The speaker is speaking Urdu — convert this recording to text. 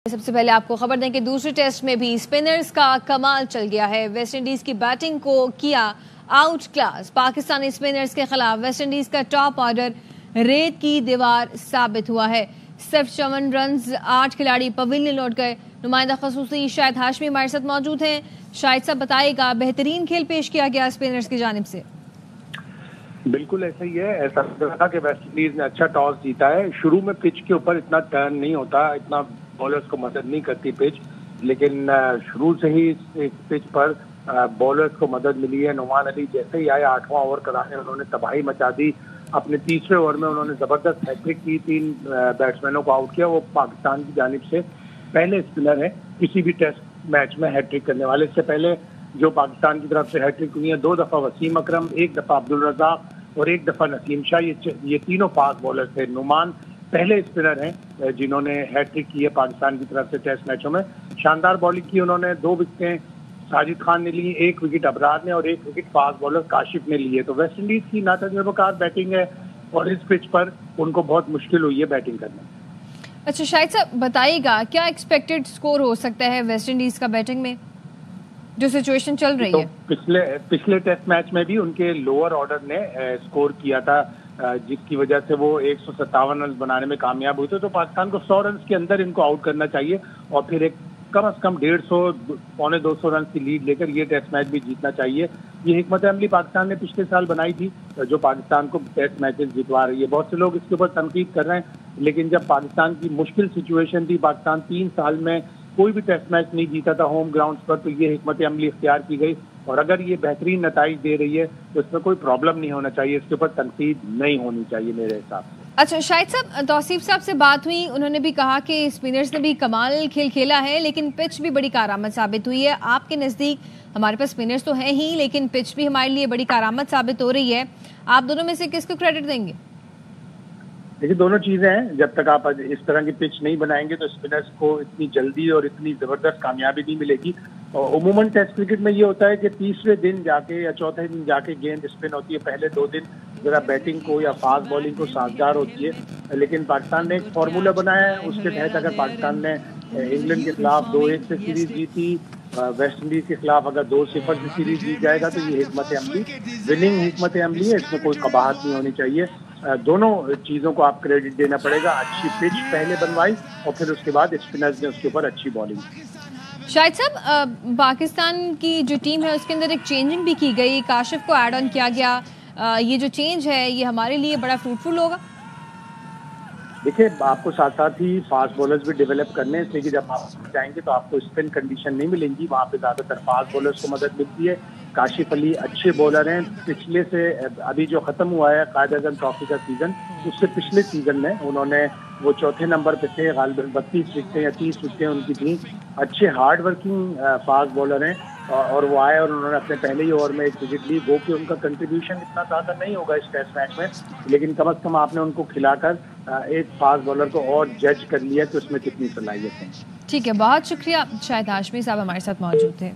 سب سے پہلے آپ کو خبر دیں کہ دوسرے ٹیسٹ میں بھی اسپنرز کا کمال چل گیا ہے۔ ویسٹ انڈیز کی بیٹنگ کو کیا آؤٹ کلاس۔ پاکستانی اسپنرز کے خلاف ویسٹ انڈیز کا ٹاپ آرڈر ریت کی دیوار ثابت ہوا ہے۔ صرف 54 رنز 8 کھلاڑی پویلین لوٹ گئے۔ نمائندہ خصوصی شاہد ہاشمی ہمارے ساتھ موجود ہیں۔ شاہد صاحب بتائے گا، بہترین کھیل پیش کیا گیا اسپنرز کی جانب سے؟ بالکل ایسا ہی ہے۔ ایسا لگا کہ ویسٹ انڈیز نے اچھا ٹاس جیتا ہے۔ شروع میں پچ کے اوپر اتنا ٹرن نہیں ہوتا، اتنا بالرز کو مدد نہیں کرتی پچ، لیکن شروع سے ہی اس پچ پر بالرز کو مدد ملی ہے۔ نعمان علی جیسے ہی آئے 8واں اوور کرانے، انہوں نے تباہی مچا دی۔ اپنے تیسرے اوور میں انہوں نے زبردست ہیٹرک کی، 3 بیٹسمینوں کو آؤٹ کیا۔ وہ پاکستان کی جانب سے پہلے اسپنر ہیں کسی بھی ٹیسٹ میچ میں ہیٹرک کرنے والے۔ اس سے پہلے جو پاکستان کی طرف سے ہیٹرک ہوئی ہے 2 دفعہ وسیم اکرم، 1 دفعہ عبدالرزاق اور 1 دفعہ نسیم شاہ، یہ تینوں فاسٹ بالر تھے۔ نعمان پہلے اسپنر ہیں جنہوں نے ہیٹرک کی ہے پاکستان کی طرف سے ٹیسٹ میچوں میں۔ شاندار بالنگ کی انہوں نے، 2 وکٹیں ساجد خان نے لی، 1 وکٹ ابرار نے اور 1 وکٹ فاسٹ بالر کاشف نے لی ہے۔ تو ویسٹ انڈیز کی ناتجربہ کار بیٹنگ ہے اور اس پچ پر ان کو بہت مشکل ہوئی ہے بیٹنگ کرنا۔ اچھا شاہد صاحب بتائیے گا، کیا ایکسپیکٹڈ سکور ہو سکتا ہے ویسٹ انڈیز کا بیٹنگ میں جو سچویشن چل رہی ہے؟ پچھلے ٹیسٹ میچ میں بھی ان کے لوور آرڈر نے سکور کیا تھا، جس کی وجہ سے وہ 157 رنز بنانے میں کامیاب ہوئے تھے۔ تو پاکستان کو 100 رنز کے اندر ان کو آؤٹ کرنا چاہیے اور پھر ایک کم از کم 150 پونے 200 رنز کی لیڈ لے کر یہ ٹیسٹ میچ بھی جیتنا چاہیے۔ یہ حکمت عملی پاکستان نے پچھلے سال بنائی تھی جو پاکستان کو ٹیسٹ میچز جتوا رہی ہے۔ بہت سے لوگ اس کے اوپر تنقید کر رہے ہیں، لیکن جب پاکستان کی مشکل سچویشن تھی، پاکستان 3 سال میں کوئی بھی ٹیسٹ میچ نہیں جیتا تھا ہوم گراؤنڈز پر، تو یہ حکمت عملی اختیار کی گئی اور اگر یہ بہترین نتائج دے رہی ہے تو اس میں کوئی پرابلم نہیں ہونا چاہیے، اس کے اوپر تنقید نہیں ہونی چاہیے میرے حساب سے۔ اچھا شاہد صاحب، توصیف صاحب سے بات ہوئی، انہوں نے بھی کہا کہ اسپنرز نے بھی کمال کھیل کھیلا ہے لیکن پچ بھی بڑی کارآمد ثابت ہوئی ہے۔ آپ کے نزدیک ہمارے پاس اسپنرز تو ہیں ہی لیکن پچ بھی ہمارے لیے بڑی کارآمد ثابت ہو رہی ہے، آپ دونوں میں سے کس کو کریڈٹ دیں گے؟ دیکھیے دونوں چیزیں ہیں، جب تک آپ اس طرح کی پچ نہیں بنائیں گے تو اسپنرز کو اتنی جلدی اور اتنی زبردست کامیابی نہیں ملے گی۔ اور عموماً ٹیسٹ کرکٹ میں یہ ہوتا ہے کہ تیسرے دن جا کے یا چوتھے دن جا کے گیند اسپن ہوتی ہے، پہلے 2 دن ذرا بیٹنگ کو یا فاسٹ بالنگ کو سازگار ہوتی ہے، لیکن پاکستان نے ایک فارمولا بنایا ہے، اس کے تحت اگر پاکستان نے انگلینڈ کے خلاف 2-1 سے سیریز جیتی، ویسٹ انڈیز کے خلاف اگر 2-0 سے سیریز جیت جائے گا تو یہ حکمت عملی وننگ حکمت عملی ہے، اس میں کوئی قباحت نہیں ہونی چاہیے۔ دونوں چیزوں کو آپ کریڈٹ دینا پڑے گا، اچھی پچ پہلے بنوائی اور پھر اس کے بعد اسپنرز نے اس کے اوپر اچھی بالنگ کی۔ شاہد صاحب، پاکستان کی جو ٹیم ہے اس کے اندر ایک چینجنگ بھی کی گئی، کاشف کو ایڈ آن کیا گیا، یہ جو چینج ہے یہ ہمارے لیے بڑا فروٹفل ہوگا؟ دیکھیے آپ کو ساتھ ساتھ ہی فاسٹ بالرز بھی ڈیولپ کرنے ہیں، اس لیے کہ جب آپ جائیں گے تو آپ کو اسپن کنڈیشن نہیں ملیں گی، وہاں پہ زیادہ تر فاسٹ بالرز کو مدد ملتی ہے۔ کاشف علی اچھے بولر ہیں، پچھلے سے ابھی جو ختم ہوا ہے قائد اعظم ٹرافی کا سیزن، اس سے پچھلے سیزن میں انہوں نے وہ چوتھے نمبر پہ تھے، غالباً 32 وکٹیں یا 30 وکٹیں ان کی تھیں۔ اچھے ہارڈ ورکنگ فاسٹ بالر ہیں اور وہ آئے اور انہوں نے اپنے پہلے ہی اوور میں 1 وکٹ لی۔ وہ کہ ان کا کنٹریبیوشن اتنا زیادہ نہیں ہوگا اس ٹیسٹ میچ میں، لیکن کم از کم آپ نے ان کو کھلا کر ایک فاسٹ بالر کو اور جج کر لیا کہ اس میں کتنی صلاحیت ہے۔ ٹھیک ہے، بہت شکریہ شاہد ہاشمی صاحب ہمارے ساتھ موجود تھے۔